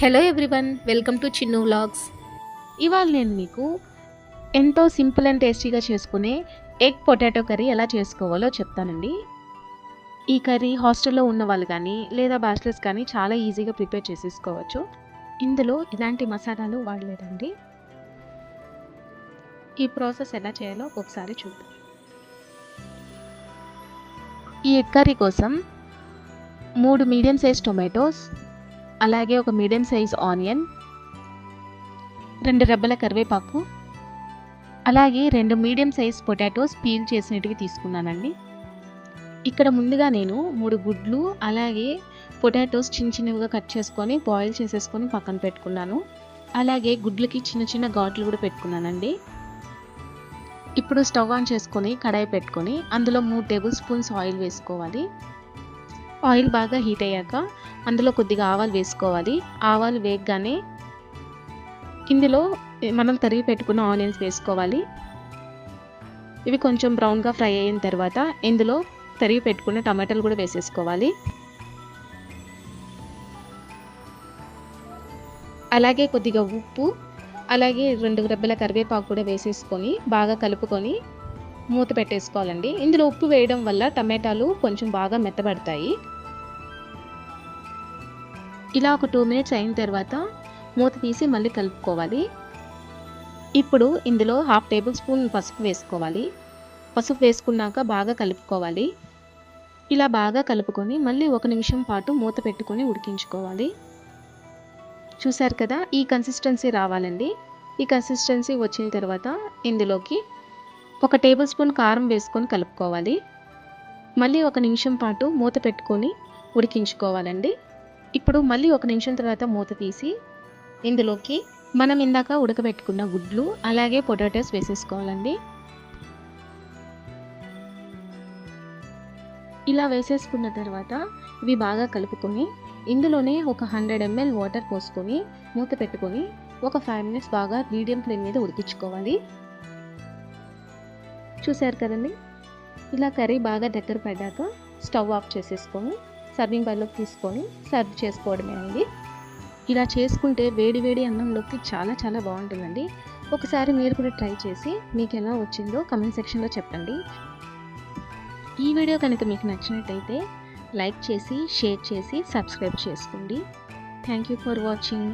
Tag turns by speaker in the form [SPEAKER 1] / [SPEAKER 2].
[SPEAKER 1] Hello everyone, welcome to Chinnu vlogs. ఇవాళ నేను మీకు ఎంతో సింపుల్ అండ్ టేస్టీగా చేసుకునే ఎగ్ పొటాటో కర్రీ ఎలా చేసుకోవాలో చెప్తానండి. ఈ కర్రీ హాస్టల్లో ఉన్న వాళ్ళు కానీ లేదా బ్యాచిలర్స్ కానీ చాలా ఈజీగా ప్రిపేర్ చేసేసుకోవచ్చు. ఇందులో ఎలాంటి మసాలాలు వాడలేదండి. ఈ ప్రాసెస్ ఎలా చేయాలో ఒకసారి చూద్దాం. ఈ ఎగ్ కర్రీ కోసం 3 మీడియం సైజ్ టొమాటోస్, అలాగే ఒక మీడియం సైజ్ ఆనియన్, 2 రెబ్బల కరివేపాకు, అలాగే 2 మీడియం సైజ్ పొటాటోస్ పీల్ చేసినవి తీసుకున్నానండి. ఇక్కడ ముందుగా నేను 3 గుడ్లు అలాగే పొటాటోస్ చిన్న చిన్నవిగా కట్ చేసుకొని బాయిల్ చేసేసుకొని పక్కన పెట్టుకున్నాను. అలాగే గుడ్లకి చిన్న చిన్న ఘాట్లు కూడా పెట్టుకున్నానండి. ఇప్పుడు స్టవ్ ఆన్ చేసుకొని కడాయి పెట్టుకొని అందులో 3 టేబుల్ స్పూన్స్ ఆయిల్ వేసుకోవాలి. ఆయిల్ బాగా హీట్ అయ్యాక అందులో కొద్దిగా ఆవాలు వేసుకోవాలి. ఆవాలు వేగగానే ఇందులో మనం తరిగి పెట్టుకున్న ఆనియన్స్ వేసుకోవాలి. ఇవి కొంచెం బ్రౌన్గా ఫ్రై అయిన తర్వాత ఇందులో తరిగి పెట్టుకున్న టమాటాలు కూడా వేసేసుకోవాలి. అలాగే కొద్దిగా ఉప్పు, అలాగే 2 రెబ్బల కరివేపాకు కూడా వేసేసుకొని బాగా కలుపుకొని మూత పెట్టేసుకోవాలండి. ఇందులో ఉప్పు వేయడం వల్ల టమాటాలు కొంచెం బాగా మెత్తబడతాయి. ఇలా ఒక 2 మినిట్స్ అయిన తర్వాత మూత తీసి మళ్ళీ కలుపుకోవాలి. ఇప్పుడు ఇందులో 1/2 టేబుల్ స్పూన్ పసుపు వేసుకోవాలి. పసుపు వేసుకున్నాక బాగా కలుపుకోవాలి. ఇలా బాగా కలుపుకొని మళ్ళీ 1 నిమిషం పాటు మూత పెట్టుకొని ఉడికించుకోవాలి. చూసారు కదా, ఈ కన్సిస్టెన్సీ రావాలండి. ఈ కన్సిస్టెన్సీ వచ్చిన తర్వాత ఇందులోకి 1 టేబుల్ స్పూన్ కారం వేసుకొని కలుపుకోవాలి. మళ్ళీ 1 నిమిషం పాటు మూత పెట్టుకొని ఉడికించుకోవాలండి. ఇప్పుడు మళ్ళీ 1 నిమిషం తర్వాత మూత తీసి ఇందులోకి మనం ఇందాక ఉడకబెట్టుకున్న గుడ్లు అలాగే పొటాటోస్ వేసేసుకోవాలండి. ఇలా వేసేసుకున్న తర్వాత ఇవి బాగా కలుపుకొని ఇందులోనే ఒక 100 ml వాటర్ పోసుకొని మూత పెట్టుకొని ఒక 5 మినిట్స్ బాగా మీడియం ఫ్లేమ్ మీద ఉడికించుకోవాలి. చూసారు కదండి, ఇలా కర్రీ బాగా దగ్గర పడ్డాక స్టవ్ ఆఫ్ చేసేసుకొని సర్వింగ్ బౌల్లోకి తీసుకొని సర్వ్ చేసుకోవడమే అండి. ఇలా చేసుకుంటే వేడి వేడి అన్నంలోకి చాలా చాలా బాగుంటుందండి. ఒకసారి మీరు కూడా ట్రై చేసి మీకు ఎలా వచ్చిందో కమెంట్ సెక్షన్లో చెప్పండి. ఈ వీడియో కనుక మీకు నచ్చినట్టయితే లైక్ చేసి షేర్ చేసి సబ్స్క్రైబ్ చేసుకోండి. Thank you for watching.